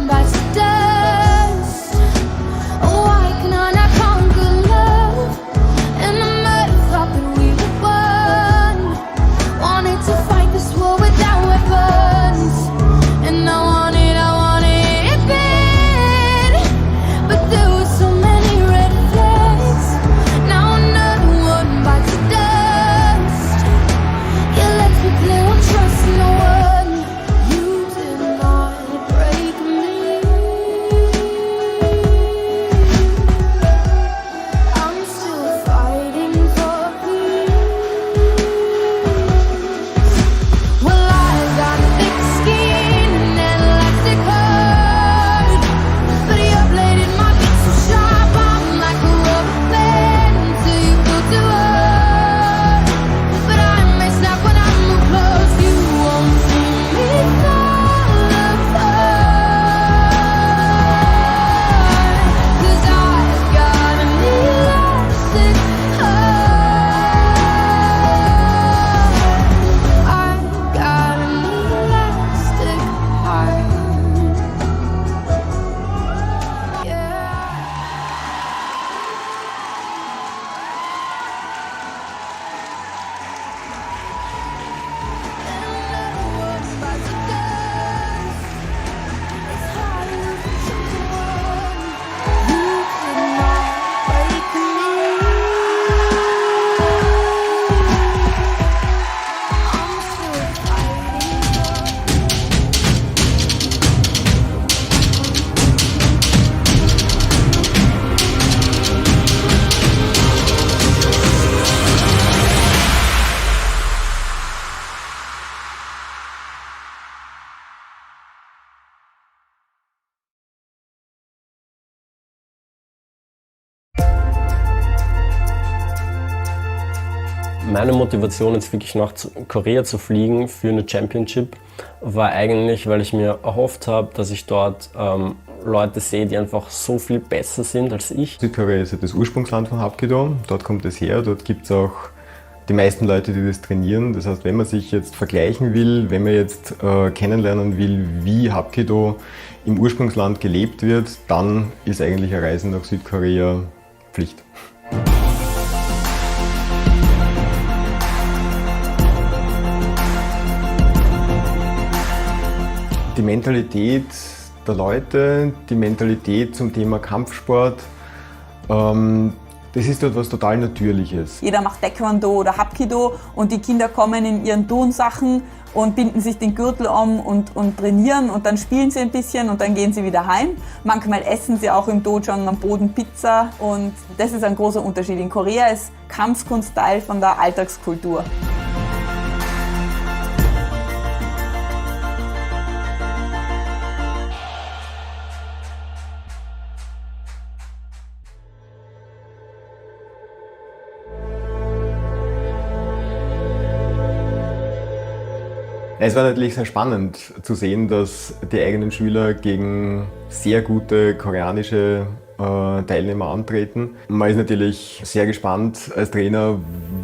thought that we were Meine Motivation, jetzt wirklich nach Korea zu fliegen für eine Championship, war eigentlich, weil ich mir erhofft habe, dass ich dort Leute sehe, die einfach so viel besser sind als ich. Südkorea ist ja das Ursprungsland von Hapkido, dort kommt es her, dort gibt es auch die meisten Leute, die das trainieren. Das heißt, wenn man sich jetzt vergleichen will, wenn man jetzt kennenlernen will, wie Hapkido im Ursprungsland gelebt wird, dann ist eigentlich eine Reise nach Südkorea Pflicht. Die Mentalität der Leute, die Mentalität zum Thema Kampfsport, das ist etwas total Natürliches. Jeder macht Taekwondo oder Hapkido und die Kinder kommen in ihren Turnsachen und binden sich den Gürtel um und trainieren und dann spielen sie ein bisschen und dann gehen sie wieder heim. Manchmal essen sie auch im Dojang am Boden Pizza und das ist ein großer Unterschied. In Korea ist Kampfkunst Teil von der Alltagskultur. Es war natürlich sehr spannend zu sehen, dass die eigenen Schüler gegen sehr gute koreanische Teilnehmer antreten. Man ist natürlich sehr gespannt als Trainer,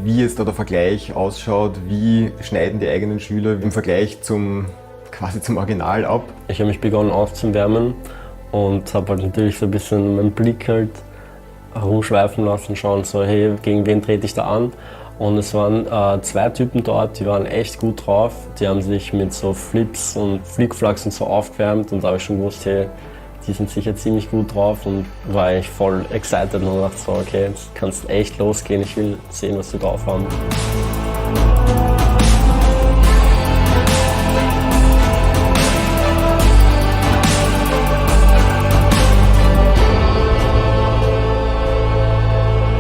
wie jetzt da der Vergleich ausschaut, wie schneiden die eigenen Schüler im Vergleich quasi zum Original ab. Ich habe mich begonnen aufzuwärmen und habe halt natürlich so ein bisschen meinen Blick halt herumschweifen lassen, schauen so, hey, gegen wen trete ich da an? Und es waren 2 Typen dort, die waren echt gut drauf. Die haben sich mit so Flips und Flickflacks und so aufgewärmt und da habe ich schon gewusst, hey, die sind sicher ziemlich gut drauf und war eigentlich voll excited und dachte so, okay, jetzt kannst du echt losgehen, ich will sehen, was sie drauf haben.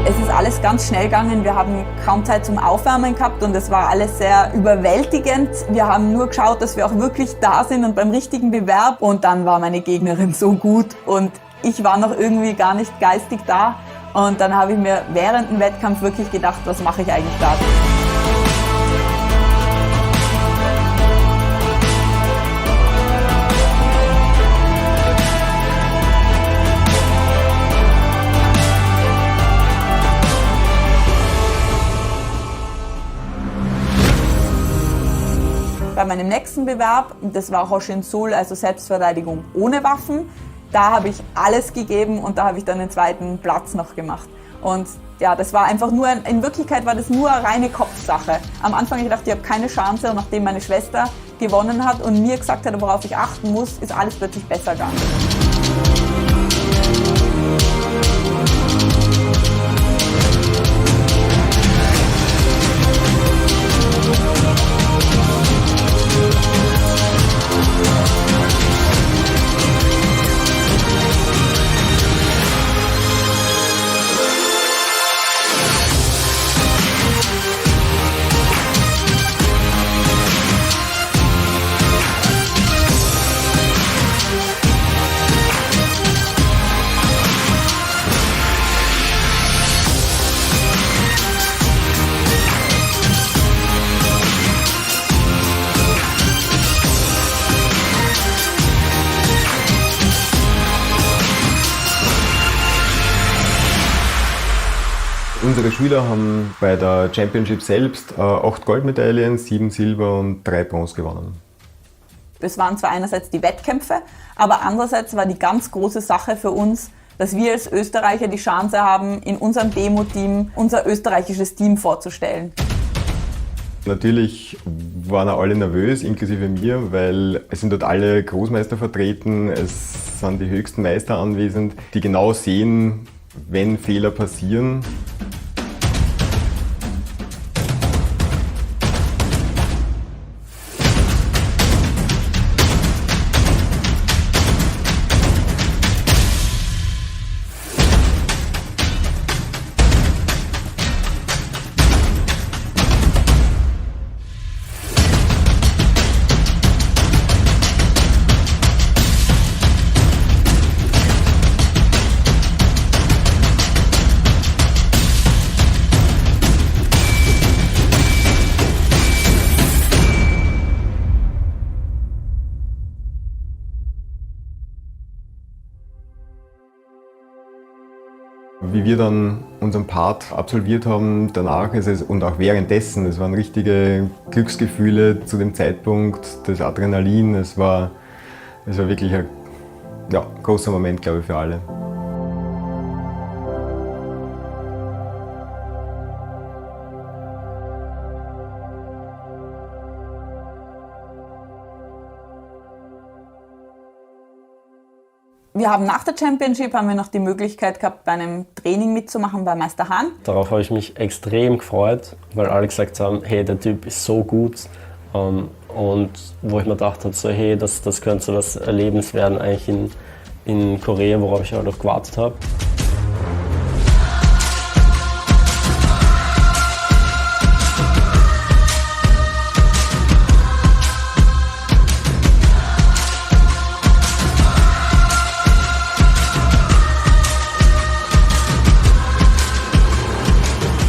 Es ist alles ganz schnell gegangen. Wir haben kaum Zeit zum Aufwärmen gehabt und es war alles sehr überwältigend. Wir haben nur geschaut, dass wir auch wirklich da sind und beim richtigen Bewerb. Und dann war meine Gegnerin so gut und ich war noch irgendwie gar nicht geistig da. Und dann habe ich mir während dem Wettkampf wirklich gedacht, was mache ich eigentlich da? Bei meinem nächsten Bewerb, das war Hoshin Sul, also Selbstverteidigung ohne Waffen, da habe ich alles gegeben und da habe ich dann den 2. Platz noch gemacht. Und ja, das war einfach nur, in Wirklichkeit war das nur eine reine Kopfsache. Am Anfang habe ich gedacht, ich habe keine Chance und nachdem meine Schwester gewonnen hat und mir gesagt hat, worauf ich achten muss, ist alles plötzlich besser gegangen. Unsere Schüler haben bei der Championship selbst 8 Goldmedaillen, 7 Silber und 3 Bronze gewonnen. Es waren zwar einerseits die Wettkämpfe, aber andererseits war die ganz große Sache für uns, dass wir als Österreicher die Chance haben, in unserem Demo-Team unser österreichisches Team vorzustellen. Natürlich waren auch alle nervös, inklusive mir, weil es sind dort alle Großmeister vertreten, es sind die höchsten Meister anwesend, die genau sehen, wenn Fehler passieren. wie wir dann unseren Part absolviert haben, danach und auch währenddessen, es waren richtige Glücksgefühle zu dem Zeitpunkt, das Adrenalin, es war wirklich ein großer Moment, glaube ich, für alle. Wir haben nach der Championship noch die Möglichkeit gehabt, bei einem Training mitzumachen bei Meister Hahn. Darauf habe ich mich extrem gefreut, weil alle gesagt haben, hey, der Typ ist so gut. Und wo ich mir gedacht habe, so, hey, das könnte so was Erlebens werden eigentlich in Korea, worauf ich halt auch gewartet habe.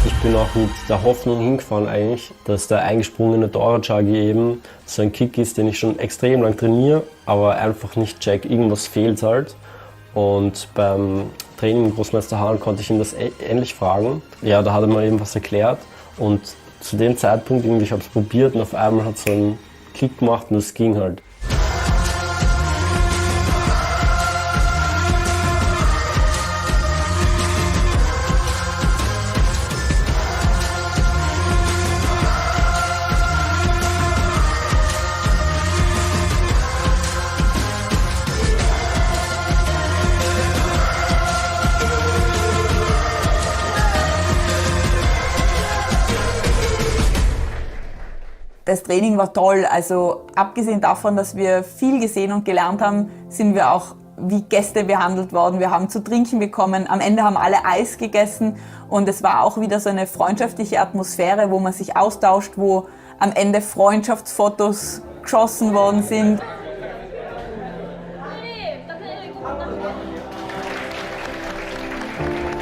Ich bin auch mit der Hoffnung hingefahren eigentlich, dass der eingesprungene Dorajagi eben so ein Kick ist, den ich schon extrem lang trainiere, aber einfach nicht check, irgendwas fehlt halt. Und beim Training mit Großmeister Hahn konnte ich ihn das ähnlich fragen. Ja, da hat er mir eben was erklärt und zu dem Zeitpunkt irgendwie, ich habe es probiert und auf einmal hat so einen Kick gemacht und es ging halt. Das Training war toll, also abgesehen davon, dass wir viel gesehen und gelernt haben, sind wir auch wie Gäste behandelt worden. Wir haben zu trinken bekommen, am Ende haben alle Eis gegessen und es war auch wieder so eine freundschaftliche Atmosphäre, wo man sich austauscht, wo am Ende Freundschaftsfotos geschossen worden sind.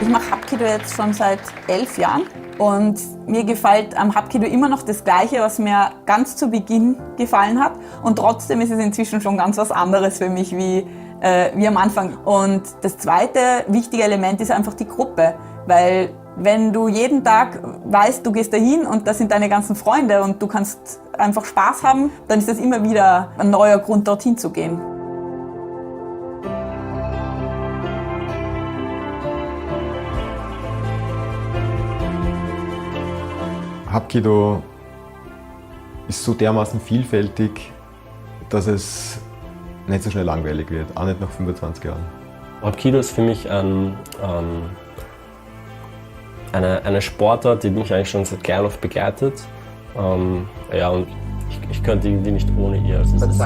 Ich mache Hapkido jetzt schon seit 11 Jahren. Und mir gefällt am Hapkido immer noch das Gleiche, was mir ganz zu Beginn gefallen hat. Und trotzdem ist es inzwischen schon ganz was anderes für mich wie am Anfang. Und das zweite wichtige Element ist einfach die Gruppe. Weil wenn du jeden Tag weißt, du gehst dahin und das sind deine ganzen Freunde und du kannst einfach Spaß haben, dann ist das immer wieder ein neuer Grund, dorthin zu gehen. Hapkido ist so dermaßen vielfältig, dass es nicht so schnell langweilig wird, auch nicht nach 25 Jahren. Hapkido ist für mich eine Sportart, die mich eigentlich schon seit klein auf begleitet. Ja, und ich könnte irgendwie nicht ohne ihr. Also das ist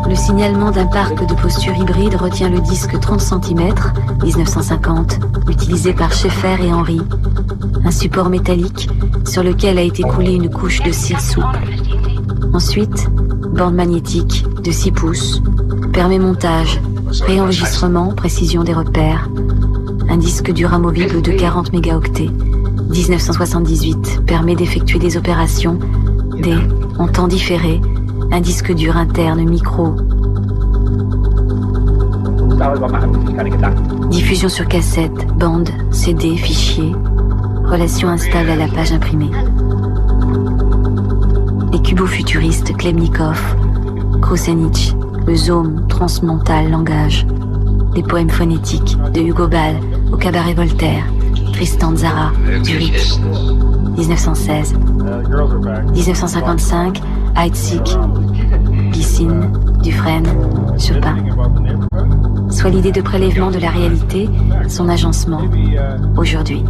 Le signalement d'un parc de posture hybride retient le disque 30 cm, 1950, utilisé par Schaeffer et Henry. Un support métallique sur lequel a été coulée une couche de cire souple. Ensuite, bande magnétique de 6 pouces, permet montage, préenregistrement, précision des repères. Un disque dur amovible de 40 mégaoctets. 1978 permet d'effectuer des opérations en temps différé. Un disque dur interne micro. Diffusion sur cassette, bande, CD, fichier. Relation instable à la page imprimée. Les cubofuturistes Khlebnikov, Krosenich, le Zoom transmental langage. Les poèmes phonétiques de Hugo Ball au cabaret Voltaire. Tristan Tzara, Zurich. 1916. 1955, Heidsieck, Gissine, Dufresne, Chopin. Soit l'idée de prélèvement de la réalité, son agencement, aujourd'hui.